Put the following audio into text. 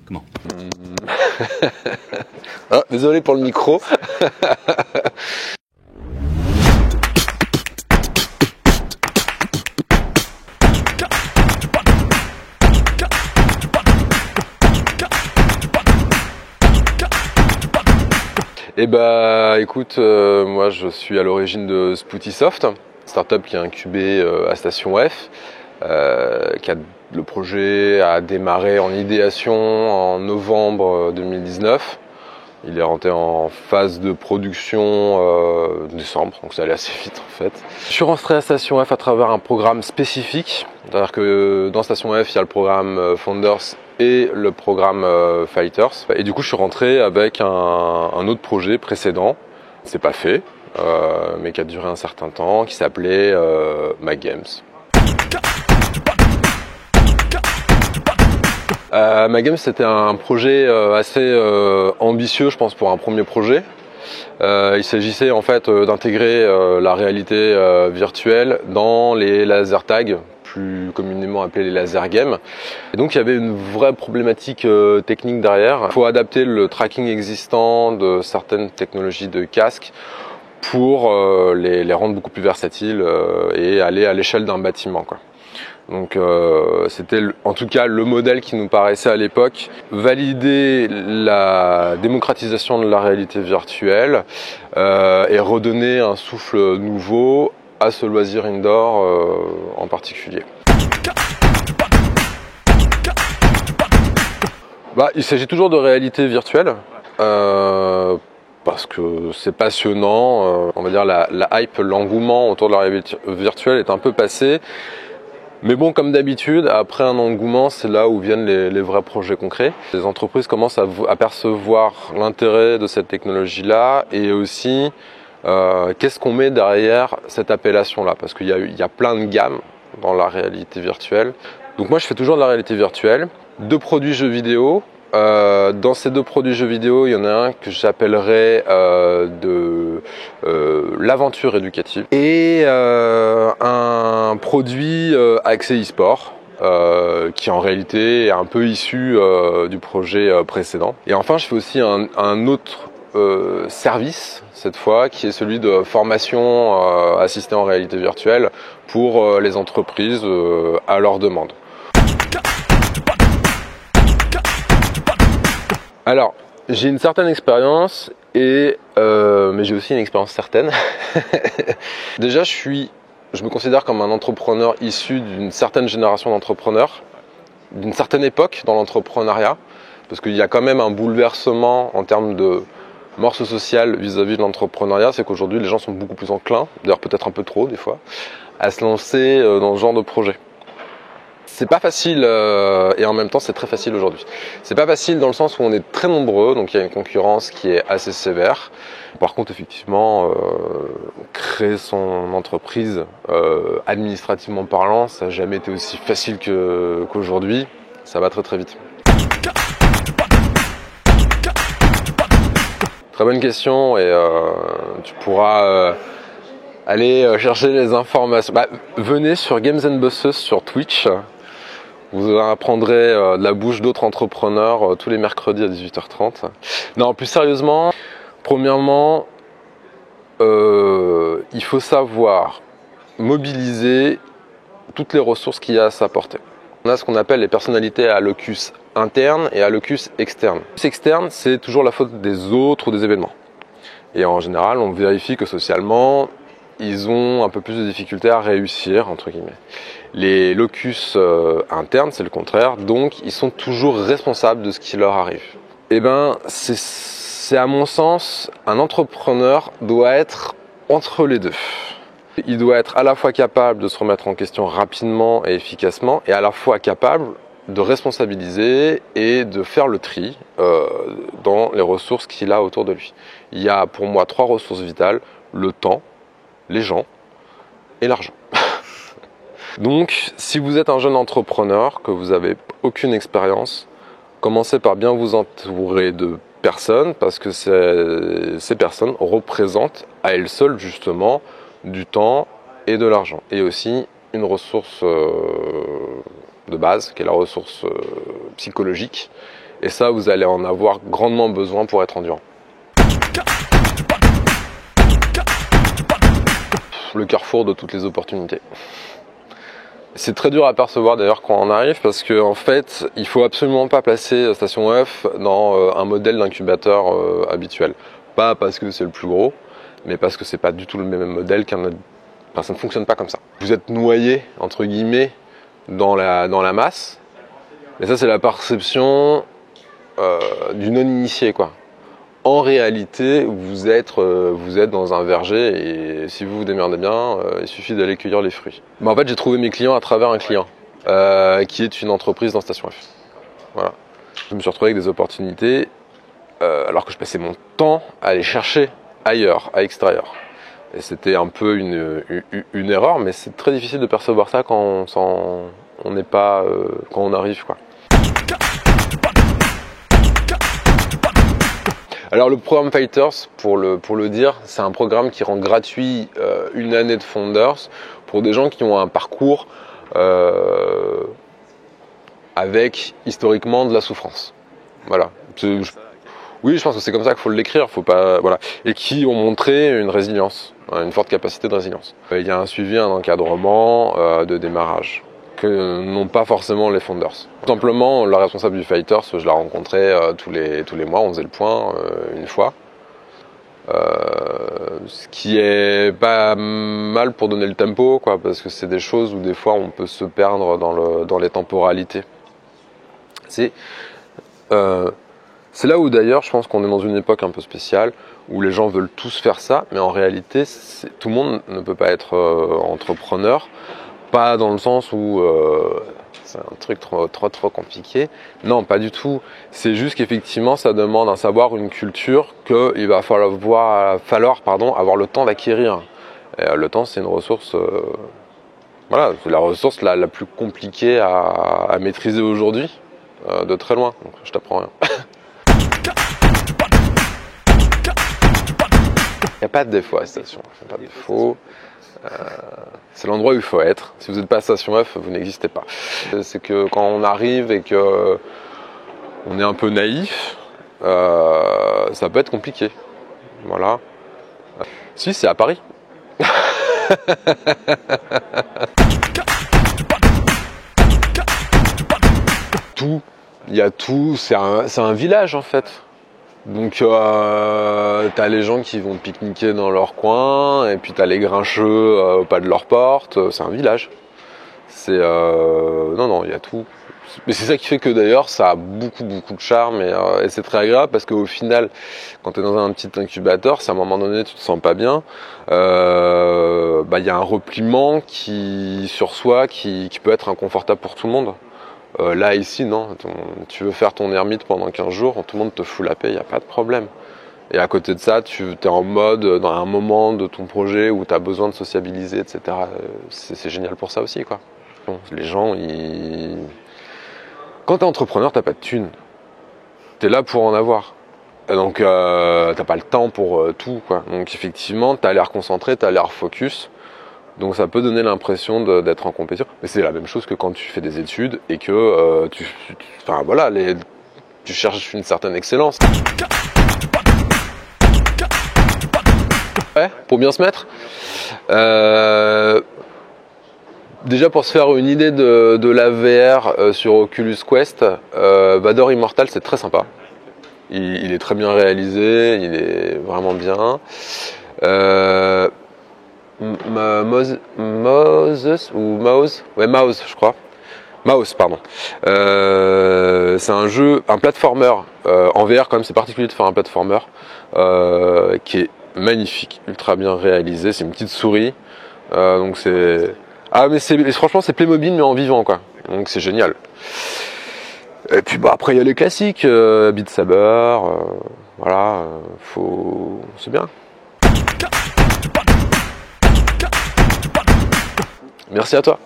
Comment? Ah, désolé pour le micro. Et bah écoute, moi je suis à l'origine de Spootysoft, startup qui est incubée à Station F, le projet a démarré en idéation en novembre 2019. Il est rentré en phase de production décembre, donc ça allait assez vite en fait. Je suis rentré à Station F à travers un programme spécifique, c'est-à-dire que dans Station F il y a le programme Founders et le programme Fighters. Et du coup je suis rentré avec un autre projet précédent, c'est pas fait, mais qui a duré un certain temps, qui s'appelait MacGames. MacGames c'était un projet assez ambitieux je pense pour un premier projet. Il s'agissait en fait d'intégrer la réalité virtuelle dans les laser tags, plus communément appelés les laser games. Et donc il y avait une vraie problématique technique derrière. Il faut adapter le tracking existant de certaines technologies de casque pour les rendre beaucoup plus versatiles et aller à l'échelle d'un bâtiment, quoi. Donc c'était en tout cas le modèle qui nous paraissait à l'époque, valider la démocratisation de la réalité virtuelle et redonner un souffle nouveau à ce loisir indoor en particulier. Il s'agit toujours de réalité virtuelle. Parce que c'est passionnant, on va dire la hype, l'engouement autour de la réalité virtuelle est un peu passé. Mais bon, comme d'habitude, après un engouement, c'est là où viennent les vrais projets concrets. Les entreprises commencent à percevoir l'intérêt de cette technologie-là et aussi qu'est-ce qu'on met derrière cette appellation-là. Parce qu'il y a plein de gammes dans la réalité virtuelle. Donc moi, je fais toujours de la réalité virtuelle. 2 produits jeux vidéo. Dans ces 2 produits jeux vidéo, il y en a un que j'appellerais l'aventure éducative et un produit axé e-sport qui en réalité est un peu issu du projet précédent. Et enfin, je fais aussi un autre service cette fois qui est celui de formation assistée en réalité virtuelle pour les entreprises à leur demande. Alors, j'ai une certaine expérience, mais j'ai aussi une expérience certaine. Déjà, je me considère comme un entrepreneur issu d'une certaine génération d'entrepreneurs, d'une certaine époque dans l'entrepreneuriat, parce qu'il y a quand même un bouleversement en termes de morse sociale vis-à-vis de l'entrepreneuriat, c'est qu'aujourd'hui les gens sont beaucoup plus enclins, d'ailleurs peut-être un peu trop des fois, à se lancer dans ce genre de projet. C'est pas facile et en même temps c'est très facile aujourd'hui. C'est pas facile dans le sens où on est très nombreux, donc il y a une concurrence qui est assez sévère. Par contre effectivement, créer son entreprise administrativement parlant, ça n'a jamais été aussi facile qu'aujourd'hui. Ça va très très vite. Très bonne question et tu pourras aller chercher les informations. Venez sur Games & Bosses sur Twitch. Vous apprendrez de la bouche d'autres entrepreneurs tous les mercredis à 18h30. Non, plus sérieusement, premièrement, il faut savoir mobiliser toutes les ressources qu'il y a à sa portée. On a ce qu'on appelle les personnalités à locus interne et à locus externe. Le locus externe, c'est toujours la faute des autres ou des événements. Et en général, on vérifie que socialement, ils ont un peu plus de difficultés à réussir, entre guillemets. Les locus internes, c'est le contraire, donc ils sont toujours responsables de ce qui leur arrive. Eh ben, c'est à mon sens, un entrepreneur doit être entre les deux. Il doit être à la fois capable de se remettre en question rapidement et efficacement, et à la fois capable de responsabiliser et de faire le tri dans les ressources qu'il a autour de lui. Il y a pour moi 3 ressources vitales, le temps, les gens et l'argent. Donc, si vous êtes un jeune entrepreneur, que vous n'avez aucune expérience, commencez par bien vous entourer de personnes, parce que ces personnes représentent à elles seules justement du temps et de l'argent. Et aussi une ressource de base, qui est la ressource psychologique. Et ça, vous allez en avoir grandement besoin pour être endurant. Le carrefour de toutes les opportunités. C'est très dur à percevoir d'ailleurs quand on arrive, parce que en fait, il faut absolument pas placer Station F dans un modèle d'incubateur habituel. Pas parce que c'est le plus gros, mais parce que c'est pas du tout le même modèle qu'un autre. Enfin, ça ne fonctionne pas comme ça. Vous êtes noyé entre guillemets dans la masse, mais ça c'est la perception du non-initié, quoi. En réalité, vous êtes dans un verger, et si vous vous démerdez bien, il suffit d'aller cueillir les fruits. En fait, j'ai trouvé mes clients à travers un client qui est une entreprise dans Station F. Voilà. Je me suis retrouvé avec des opportunités alors que je passais mon temps à aller chercher ailleurs, à l'extérieur. Et c'était un peu une erreur, mais c'est très difficile de percevoir ça quand on n'est pas quand on arrive, quoi. Alors le programme Fighters, pour le dire, c'est un programme qui rend gratuit une année de Founders pour des gens qui ont un parcours avec historiquement de la souffrance. Voilà. Oui, je pense que c'est comme ça qu'il faut l'écrire, faut pas, voilà, et qui ont montré une résilience, une forte capacité de résilience. Il y a un suivi, un encadrement de démarrage que n'ont pas forcément les Founders. Tout simplement, la responsable du Fighters, je la rencontrais tous les mois, on faisait le point une fois. Ce qui est pas mal pour donner le tempo, quoi, parce que c'est des choses où des fois on peut se perdre dans les temporalités. C'est là où d'ailleurs je pense qu'on est dans une époque un peu spéciale, où les gens veulent tous faire ça, mais en réalité tout le monde ne peut pas être entrepreneur, pas dans le sens où c'est un truc trop compliqué, non, pas du tout, c'est juste qu'effectivement ça demande un savoir, une culture qu'il va falloir avoir le temps d'acquérir. Et, le temps, c'est une ressource, voilà, c'est la ressource la plus compliquée à maîtriser aujourd'hui, de très loin, donc je t'apprends rien. Il n'y a pas de défaut à Station F, il n'y a pas de défaut. C'est l'endroit où il faut être. Si vous n'êtes pas à Station F, vous n'existez pas. C'est que quand on arrive et que on est un peu naïf, ça peut être compliqué. Voilà. Si, c'est à Paris. Tout. Il y a tout. C'est un village en fait. Donc t'as les gens qui vont pique-niquer dans leur coin, et puis t'as les grincheux au pas de leur porte. C'est un village. C'est non, il y a tout. Mais c'est ça qui fait que d'ailleurs ça a beaucoup de charme, et c'est très agréable, parce qu'au final, quand t'es dans un petit incubateur, si à un moment donné tu te sens pas bien, y a un repliement sur soi qui peut être inconfortable pour tout le monde. Là, ici, non. Tu veux faire ton ermite pendant 15 jours, tout le monde te fout la paix, il n'y a pas de problème. Et à côté de ça, tu es en mode, dans un moment de ton projet où tu as besoin de sociabiliser, etc. C'est génial pour ça aussi, quoi. Bon, les gens, quand tu es entrepreneur, tu n'as pas de thunes. Tu es là pour en avoir. Et donc, tu n'as pas le temps pour tout, quoi. Donc, effectivement, tu as l'air concentré, tu as l'air focus. Donc ça peut donner l'impression d'être en compétition, mais c'est la même chose que quand tu fais des études et que tu cherches une certaine excellence. Ouais, pour bien se mettre. Déjà, pour se faire une idée de la VR sur Oculus Quest, Vador Immortal, c'est très sympa. Il est très bien réalisé, il est vraiment bien. Mouse, je crois. Mouse, pardon. C'est un jeu, un platformer en VR quand même. C'est particulier de faire un platformer qui est magnifique, ultra bien réalisé. C'est une petite souris, donc c'est franchement c'est Playmobil mais en vivant, quoi. Donc c'est génial. Et puis après il y a les classiques, Beat Saber, voilà, c'est bien. Merci à toi.